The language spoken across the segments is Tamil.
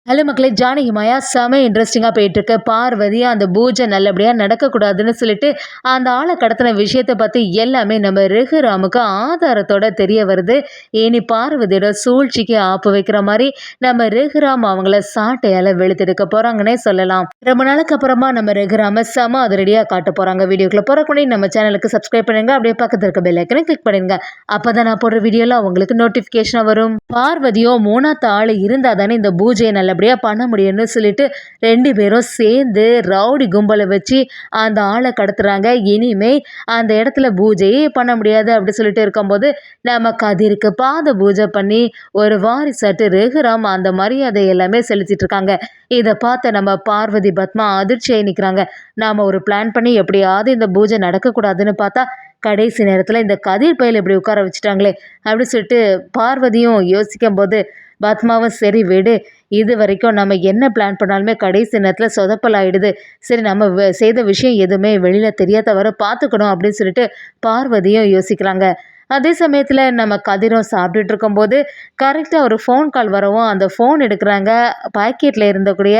ஹலோ மக்களே, ஜானகி மாயா செம இன்ட்ரெஸ்டிங்காக போயிட்டுருக்கு. பார்வதி அந்த பூஜை நல்லபடியாக நடக்கக்கூடாதுன்னு சொல்லிட்டு அந்த ஆளை கடத்தின விஷயத்தை பற்றி எல்லாமே நம்ம ரகுராமுக்கு ஆதாரத்தோட தெரிய வருது. இனி பார்வதியோட சூழ்ச்சிக்கு ஆப்பு வைக்கிற மாதிரி நம்ம ரகுராம் அவங்கள சாட்டையால் வெளுத்தெடுக்க போகிறாங்கன்னே சொல்லலாம். ரொம்ப நாளுக்கு அப்புறமா நம்ம ரகுராம செம அதிரடியாக காட்ட போகிறாங்க. வீடியோக்குள்ள போகிறக்குள்ளே நம்ம சேனலுக்கு சப்ஸ்கிரைப் பண்ணுங்க, அப்படியே பக்கத்தில் இருக்க பெல் ஐக்கனை கிளிக் பண்ணுங்க. அப்போ தான் நான் போடுற வீடியோலாம் உங்களுக்கு நோட்டிஃபிகேஷனாக வரும். பார்வதியோ மூணாத்த ஆள் இருந்தால் தானே இந்த பூஜையை நல்லபடியாக பண்ண முடியும்னு சொல்லிட்டு 2 பேரும் சேர்ந்து ரவுடி கும்பலை வச்சு அந்த ஆளை கடத்துறாங்க. இனிமே அந்த இடத்துல பூஜையே பண்ண முடியாது அப்படி சொல்லிட்டு இருக்கும்போது நம்ம கதிருக்கு பாத பூஜை பண்ணி ஒரு வாரிசாட்டு ரகுராம் அந்த மரியாதை எல்லாமே செலுத்திட்டு இருக்காங்க. இதை பார்த்த நம்ம பார்வதி பத்மா அதிர்ச்சியாகி நிற்கிறாங்க. நாம் ஒரு பிளான் பண்ணி எப்படியாவது இந்த பூஜை நடக்கக்கூடாதுன்னு பார்த்தா கடைசி நேரத்தில் இந்த கதிர் பையில் இப்படி உட்கார வச்சுட்டாங்களே அப்படி சொல்லிட்டு பார்வதியும் யோசிக்கும் போது பத்மாவும் சரி விடு, இது வரைக்கும் நம்ம என்ன பிளான் பண்ணாலுமே கடைசி நேரத்தில் சொதப்பல் ஆகிடுது. சரி, நம்ம செய்த விஷயம் எதுவுமே வெளியில் தெரியாத வர பார்த்துக்கணும் அப்படின்னு சொல்லிட்டு பார்வதியும் யோசிக்கிறாங்க. அதே சமயத்தில் நம்ம கதிரும் சாப்பிட்டுட்டு இருக்கும்போது கரெக்டாக ஒரு ஃபோன் கால் வரவும் அந்த ஃபோன் எடுக்கிறாங்க. பாக்கெட்டில் இருந்தக்கூடிய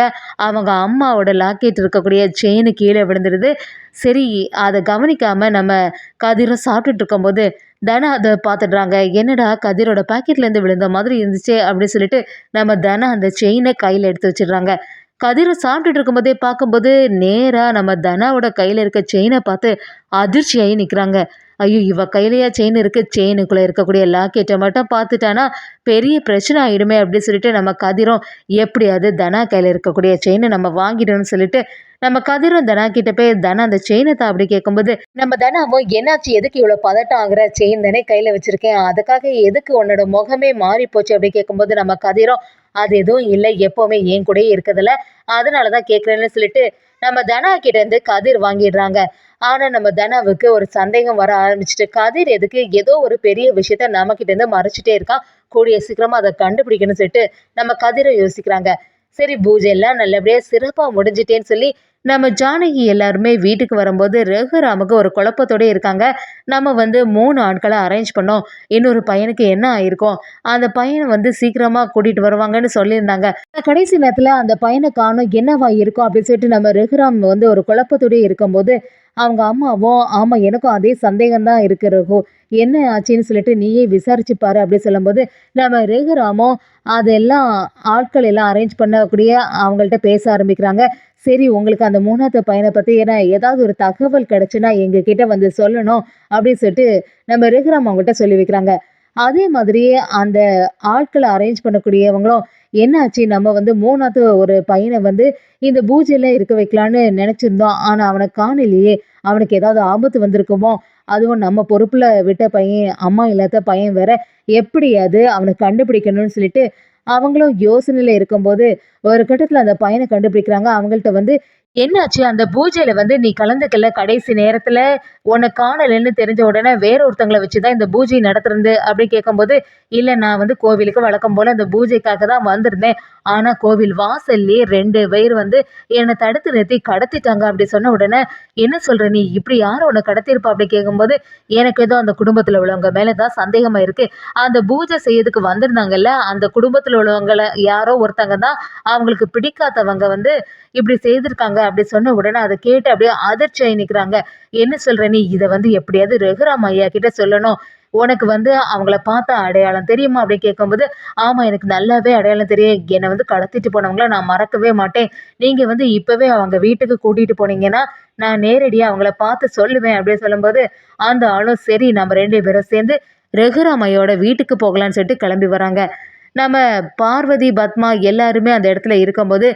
அவங்க அம்மாவோட லாக்கெட் இருக்கக்கூடிய செயின் கீழே விழுந்துடுது. சரி, அதை கவனிக்காமல் நம்ம கதிரும் சாப்பிட்டுட்டு இருக்கும்போது தனா அதை பார்த்துடுறாங்க. என்னடா கதிரோட பாக்கெட்லேருந்து விழுந்த மாதிரி இருந்துச்சு அப்படின்னு சொல்லிட்டு நம்ம தனா அந்த செயினை கையில் எடுத்து வச்சிடுறாங்க. கதிரை சாப்பிட்டுட்டு இருக்கும்போதே பார்க்கும்போது நேராக நம்ம தனாவோட கையில் இருக்க செயினை பார்த்து அதிர்ச்சியாகி நிற்கிறாங்க. ஐயோ, இவ கையிலையா செயின் இருக்குது, செயினுக்குள்ளே இருக்கக்கூடிய லாக்கெட்டை மட்டும் பார்த்துட்டானா பெரிய பிரச்சனை ஆகிடுமே அப்படின்னு சொல்லிட்டு நம்ம கதிரும் எப்படியாவது தனா கையில் இருக்கக்கூடிய செயினை நம்ம வாங்கிடணும்னு சொல்லிட்டு நம்ம கதிரும் தனா கிட்ட போய் தனா அந்த செயினை தான் அப்படி கேட்கும்போது நம்ம தனாவும் என்னாச்சு, எதுக்கு இவ்வளோ பதட்டம் ஆகுற, செயின் தானே கையில் வச்சிருக்கேன், அதுக்காக எதுக்கு உன்னோட முகமே மாறி போச்சு அப்படி கேட்கும்போது நம்ம கதிரும் அது எதுவும் இல்லை, எப்போவுமே என் கூடயே இருக்கிறதுல அதனால தான் கேட்குறேன்னு சொல்லிட்டு நம்ம தனா கிட்ட இருந்து கதிர் வாங்கிடுறாங்க. ஆனால் நம்ம தனாவுக்கு ஒரு சந்தேகம் வர ஆரம்பிச்சுட்டு, கதிர் எதுக்கு ஏதோ ஒரு பெரிய விஷயத்த நம்மக்கிட்ட இருந்து மறைச்சிட்டே இருக்கான், கூடிய சீக்கிரமாக அதை கண்டுபிடிக்கணும்னு சொல்லிட்டு நம்ம கதிரை யோசிக்கிறாங்க. சரி, பூஜை எல்லாம் நல்லபடியாக சிறப்பாக முடிஞ்சிட்டேன்னு சொல்லி நம்ம ஜானகி எல்லாருமே வீட்டுக்கு வரும்போது ரகுராமுக்கு ஒரு குழப்பத்தோடு இருக்காங்க. நம்ம 3 ஆட்களை அரேஞ்ச் பண்ணோம், இன்னொரு பையனுக்கு என்ன ஆயிருக்கும், அந்த பையனை சீக்கிரமாக கூட்டிகிட்டு வருவாங்கன்னு சொல்லியிருந்தாங்க. கடைசி நேரத்தில் அந்த பையனை காணும், என்னவா இருக்கும் அப்படின்னு சொல்லிட்டு நம்ம ரகுராம் ஒரு குழப்பத்தோடு இருக்கும்போது அவங்க அம்மாவும் ஆமாம் எனக்கும் அதே சந்தேகம்தான் இருக்கு ரகு, என்ன ஆச்சுன்னு சொல்லிட்டு நீயே விசாரிச்சு பாரு அப்படி சொல்லும்போது நம்ம ரகுராமும் அதெல்லாம் ஆட்கள் எல்லாம் அரேஞ்ச் பண்ணக்கூடிய அவங்கள்ட்ட பேச ஆரம்பிக்கிறாங்க. சரி, உங்களுக்கு அந்த 3வது பையனை பற்றி ஏதாவது ஒரு தகவல் கிடைச்சுன்னா எங்ககிட்ட சொல்லணும் அப்படின்னு சொல்லிட்டு நம்ம ரகுராம் அவங்கள்ட்ட சொல்லி வைக்கிறாங்க. அதே மாதிரியே அந்த ஆட்களை அரேஞ்ச் பண்ணக்கூடியவங்களும் என்னாச்சு, நம்ம 3வது ஒரு பையனை இந்த பூஜையில இருக்க வைக்கலான்னு நினைச்சிருந்தோம், ஆனா அவனை காணலையே, அவனுக்கு ஏதாவது ஆபத்து வந்திருக்குமோ, அதுவும் நம்ம பொறுப்புல விட்ட பையன், அம்மா இல்லாத பையன் வேற, எப்படியாவது அவனை கண்டுபிடிக்கணும்னு சொல்லிட்டு அவங்களும் யோசனையில இருக்கும்போது ஒரு கட்டத்துல அந்த பையனை கண்டுபிடிக்கிறாங்க. அவங்கள்ட்ட என்னாச்சு, அந்த பூஜையில நீ கலந்துக்கல, கடைசி நேரத்துல உன்னை காணலன்னு தெரிஞ்ச உடனே வேற ஒருத்தங்களை வச்சுதான் இந்த பூஜை நடத்துறது அப்படி கேட்கும்போது இல்ல, நான் கோவிலுக்கு வழக்கம் போல அந்த பூஜைக்காக தான் வந்திருந்தேன், ஆனா கோவில் வாசல்லே 2 பேர் என்னை தடுத்து நிறுத்தி கடத்திட்டாங்க அப்படி சொன்ன உடனே என்ன சொல்ற நீ, இப்படி யாரும் உன்னை கடத்திருப்பா அப்படி கேட்கும்போது எனக்கு ஏதோ அந்த குடும்பத்துல உள்ளவங்க மேலதான் சந்தேகமா இருக்கு, அந்த பூஜை செய்யறதுக்கு வந்திருந்தாங்கல்ல அந்த குடும்பத்துல உள்ளவங்களை யாரோ ஒருத்தங்க தான் அவங்களுக்கு பிடிக்காதவங்க இப்படி செய்திருக்காங்க அப்படி சொன்ன உடனே அதை கேட்டு அப்படியே அதிர்ச்சியாகி நிற்கிறாங்க. என்ன சொல்ற நீ, இதை எப்படியாவது ரகுராம் ஐயா கிட்ட சொல்லணும், உனக்கு அவங்கள பார்த்தா அடையாளம் தெரியுமா அப்படி கேட்கும்போது ஆமா எனக்கு நல்லாவே அடையாளம் தெரியும், என்னை கடத்திட்டு போனவங்கள நான் மறக்கவே மாட்டேன், நீங்க இப்பவே அவங்க வீட்டுக்கு கூட்டிட்டு போனீங்கன்னா நான் நேரடியாக அவங்கள பார்த்து சொல்லுவேன் அப்படின்னு சொல்லும்போது அந்த ஆளும் சரி, நம்ம 2 பேரும் சேர்ந்து ரகுராம் ஐயோட வீட்டுக்கு போகலான்னு சொல்லிட்டு கிளம்பி வராங்க. நம்ம பார்வதி பத்மா எல்லாருமே அந்த இடத்துல இருக்கும்போது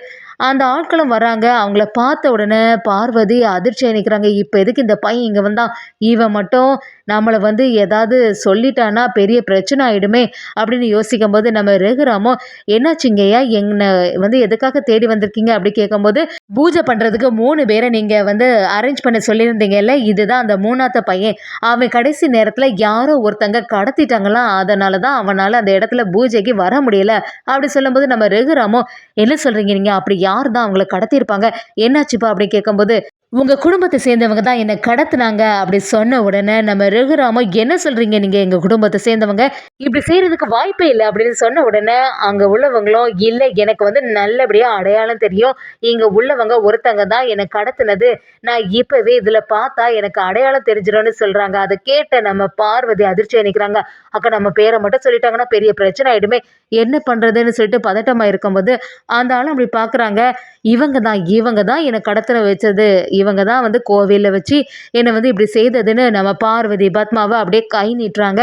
அந்த ஆட்களும் வராங்க. அவங்கள பார்த்த உடனே பார்வதி அதிர்ச்சியாக நிற்கிறாங்க. இப்போ எதுக்கு இந்த பையன் இங்கே வந்தான், இவன் மட்டும் நம்மளை ஏதாவது சொல்லிட்டானா பெரிய பிரச்சனை ஆகிடுமே அப்படின்னு யோசிக்கும் போது நம்ம ரகுராமும் என்னாச்சுங்கய்யா, என்னை எதுக்காக தேடி வந்திருக்கீங்க அப்படி கேட்கும்போது பூஜை பண்ணுறதுக்கு 3 பேரை நீங்கள் அரேஞ்ச் பண்ண சொல்லியிருந்தீங்கல்ல, இதுதான் அந்த 3வது பையன், அவன் கடைசி நேரத்தில் யாரோ ஒருத்தங்க கடத்திட்டாங்களாம், அதனால தான் அவனால் அந்த இடத்துல பூஜைக்கு வர முடியல அப்படி சொல்லும்போது நம்ம ரகுராமும் என்ன சொல்கிறீங்க நீங்கள், அப்படி யார் தான் அவங்கள கடத்தியிருப்பாங்க, என்னாச்சுப்பா அப்படி கேட்கும்போது உங்க குடும்பத்தை சேர்ந்தவங்க தான் என்ன கடத்துனாங்க அப்படி சொன்ன உடனே நம்ம ரகுராம என்ன சொல்றீங்க நீங்க எங்க குடும்பத்தை சேர்ந்தவங்க இப்படி செய்யறதுக்கு வாய்ப்பே இல்லை அப்படின்னு சொன்ன உடனே அங்க உள்ளவங்களும் இல்லை எனக்கு வந்து நல்லபடியா அடையாளம் தெரியும் இங்க உள்ளவங்க ஒருத்தங்க தான் என்னை கடத்துனது நான் இப்பவே இதுல பார்த்தா எனக்கு அடையாளம் தெரிஞ்சிடும்னு சொல்றாங்க. அதை கேட்ட நம்ம பார்வதி அதிர்ச்சியா நிக்கிறாங்க. அக்கா நம்ம பேரை மட்டும் சொல்லிட்டாங்கன்னா பெரிய பிரச்சனை ஆயிடுமே, என்ன பண்றதுன்னு சொல்லிட்டு பதட்டமா இருக்கும்போது அந்த ஆளும் அப்படி பாக்குறாங்க. இவங்க தான் என்னை கடத்தின வச்சது. இவங்க தான் வந்து கோவில்ல வச்சு என்னை வந்து இப்படி செய்ததுன்னு நம்ம பார்வதி பத்மாவை அப்படியே கை நீட்டுறாங்க.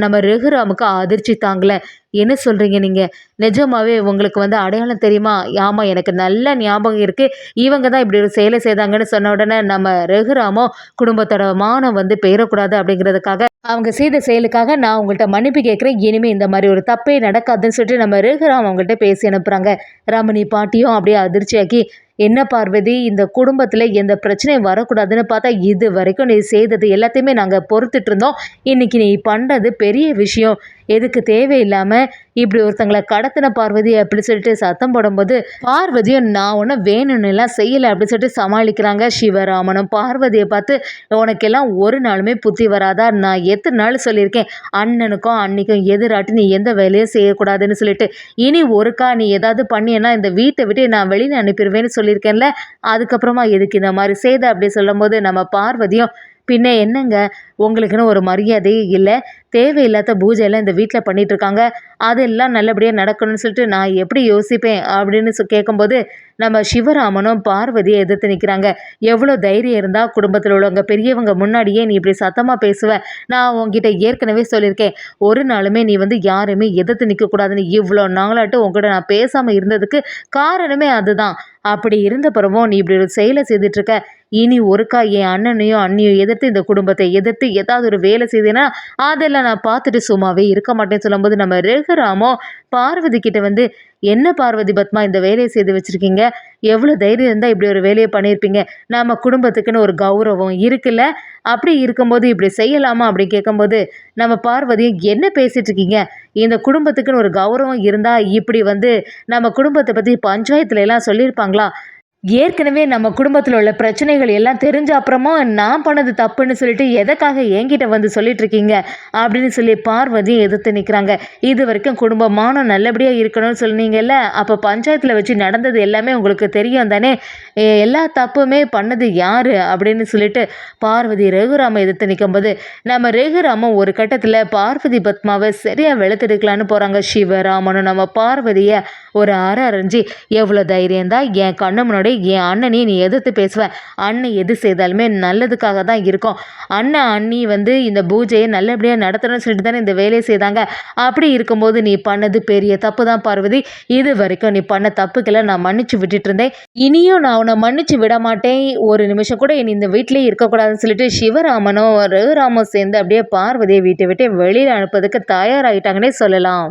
நம்ம ரகுராமுக்கு அதிர்ச்சி தாங்கல. என்ன சொல்றீங்க நீங்க? நிஜமாவே உங்களுக்கு வந்து அடையாளம் தெரியுமா? ஆமா எனக்கு நல்ல ஞாபகம் இருக்கு. இவங்க தான் இப்படி ஒரு செயலை செய்தாங்கன்னு சொன்ன உடனே நம்ம ரகுராமோ குடும்பத்தோட மானம் வந்து பெயரக்கூடாது அப்படிங்கிறதுக்காக அவங்க செய்த செயலுக்காக நான் உங்கள்கிட்ட மன்னிப்பு கேட்குறேன். இனிமே இந்த மாதிரி ஒரு தப்பே நடக்காதுன்னு சொல்லிட்டு நம்ம ரகுராம் அவங்கள்ட்ட பேசி அனுப்புறாங்க. ரமணி பாட்டியும் அப்படியே அதிர்ச்சியாக்கி என்ன பார்வதி இந்த குடும்பத்தில் எந்த பிரச்சனையும் வரக்கூடாதுன்னு பார்த்தா இது வரைக்கும் நீ செய்தது எல்லாத்தையுமே நாங்கள் பொறுத்துட்டு இருந்தோம். இன்னைக்கு நீ பண்ணுறது பெரிய விஷயம். எதுக்கு தேவையில்லாமல் இப்படி ஒருத்தங்களை கடத்தின பார்வதி அப்படி சொல்லிட்டு சத்தம் போடும்போது பார்வதியும் நான் ஒன்றும் வேணும்னுலாம் செய்யலை அப்படின்னு சொல்லிட்டு சமாளிக்கிறாங்க. சிவராமனும் பார்வதியை பார்த்து உனக்கெல்லாம் ஒரு நாளுமே புத்தி வராதா? நான் எத்தனை நாள் சொல்லியிருக்கேன் அண்ணனுக்கும் அன்னிக்கும் எதிராட்டி நீ எந்த வேலையும் செய்யக்கூடாதுன்னு சொல்லிட்டு. இனி ஒருக்கா நீ ஏதாவது பண்ணியன்னா இந்த வீட்டை விட்டு நான் வெளியில் அனுப்பிடுவேன்னு சொல்லியிருக்கேன்ல, அதுக்கப்புறமா எதுக்கு இந்த மாதிரி செய்த அப்படி சொல்லும்போது நம்ம பார்வதியும் பின்ன என்னங்க உங்களுக்குன்னு ஒரு மரியாதையே இல்லை, தேவையில்லாத பூஜையெல்லாம் இந்த வீட்டில் பண்ணிட்டு இருக்காங்க, அதெல்லாம் நல்லபடியாக நடக்கணும்னு சொல்லிட்டு நான் எப்படி யோசிப்பேன் அப்படின்னு கேட்கும்போது நம்ம சிவராமனும் பார்வதியை எதிர்த்து நிற்கிறாங்க. எவ்வளோ தைரியம் இருந்தால் குடும்பத்தில் உள்ளவங்க பெரியவங்க முன்னாடியே நீ இப்படி சத்தமாக பேசுவ? நான் உங்ககிட்ட ஏற்கனவே சொல்லியிருக்கேன், ஒரு நாளுமே நீ வந்து யாருமே எதிர்த்து நிற்கக்கூடாதுன்னு. இவ்வளோ நாளாட்டும் உங்ககிட்ட நான் பேசாமல் இருந்ததுக்கு காரணமே அதுதான். அப்படி இருந்த பிறவும் நீ இப்படி ஒரு செயலை செய்துட்ருக்க. இனி ஒருக்கா என் அண்ணனையும் அண்ணியும் எதிர்த்து இந்த குடும்பத்தை எதிர்த்து ஏதாவது ஒரு வேலை செய்தேன்னா அதெல்லாம் நான் பார்த்துட்டு சும்மாவே இருக்க மாட்டேன்னு சொல்லும்போது நம்ம ரகுராமோ பார்வதி கிட்ட வந்து என்ன பார்வதி பத்மா இந்த வேலையை செய்து வச்சுருக்கீங்க? எவ்வளோ தைரியம் இருந்தால் இப்படி ஒரு வேலையை பண்ணியிருப்பீங்க? நம்ம குடும்பத்துக்குன்னு ஒரு கௌரவம் இருக்குல்ல, அப்படி இருக்கும்போது இப்படி செய்யலாமா அப்படின்னு கேட்கும்போது நம்ம பார்வதியும் என்ன பேசிகிட்டு இருக்கீங்க? இந்த குடும்பத்துக்குன்னு ஒரு கௌரவம் இருந்தால் இப்படி வந்து நம்ம குடும்பத்தை பற்றி பஞ்சாயத்துல எல்லாம் சொல்லியிருப்பாங்களா? ஏற்கனவே நம்ம குடும்பத்தில் உள்ள பிரச்சனைகள் எல்லாம் தெரிஞ்ச அப்புறமா நான் பண்ணது தப்புன்னு சொல்லிட்டு எதுக்காக என்கிட்ட வந்து சொல்லிட்டு இருக்கீங்க அப்படின்னு சொல்லி பார்வதியும் எதிர்த்து நிற்கிறாங்க. இது வரைக்கும் குடும்பமான நல்லபடியாக இருக்கணும்னு சொன்னீங்கல்ல, அப்போ பஞ்சாயத்தில் வச்சு நடந்தது எல்லாமே உங்களுக்கு தெரியும் தானே, எல்லா தப்புமே பண்ணது யார் அப்படின்னு சொல்லிட்டு பார்வதி ரகுராமை எதிர்த்து நிற்கும்போது நம்ம ரகுராமன் ஒரு கட்டத்தில் பார்வதி பத்மாவை சரியாக வெளுத்தெடுக்கலான்னு போகிறாங்க. சிவராமனும் நம்ம பார்வதியை ஒரு அரைஞ்சு எவ்வளோ தைரியம்தான் என் கண்ணு முன்னாடி என் அண்ணனையும் நீ எதிர்த்து பேசுவ? அண்ணன் எது செய்தாலுமே நல்லதுக்காக தான் இருக்கும். அண்ணன் அண்ணி வந்து இந்த பூஜையை நல்லபடியாக நடத்தணும்னு சொல்லிட்டு தானே இந்த வேலையை செய்தாங்க. அப்படி இருக்கும்போது நீ பண்ணது பெரிய தப்பு தான் பார்வதி. இது வரைக்கும் நீ பண்ண தப்புக்களை நான் மன்னிச்சு விட்டுட்டு இருந்தேன். இனியும் நான் உன்னை மன்னிச்சு விட மாட்டேன். ஒரு நிமிஷம் கூட இனி இந்த வீட்டிலேயே இருக்கக்கூடாதுன்னு சொல்லிட்டு சிவராமனும் ரகுராமும் சேர்ந்து அப்படியே பார்வதியை வீட்டை விட்டு வெளியில் அனுப்புறதுக்கு தயாராகிட்டாங்கன்னே சொல்லலாம்.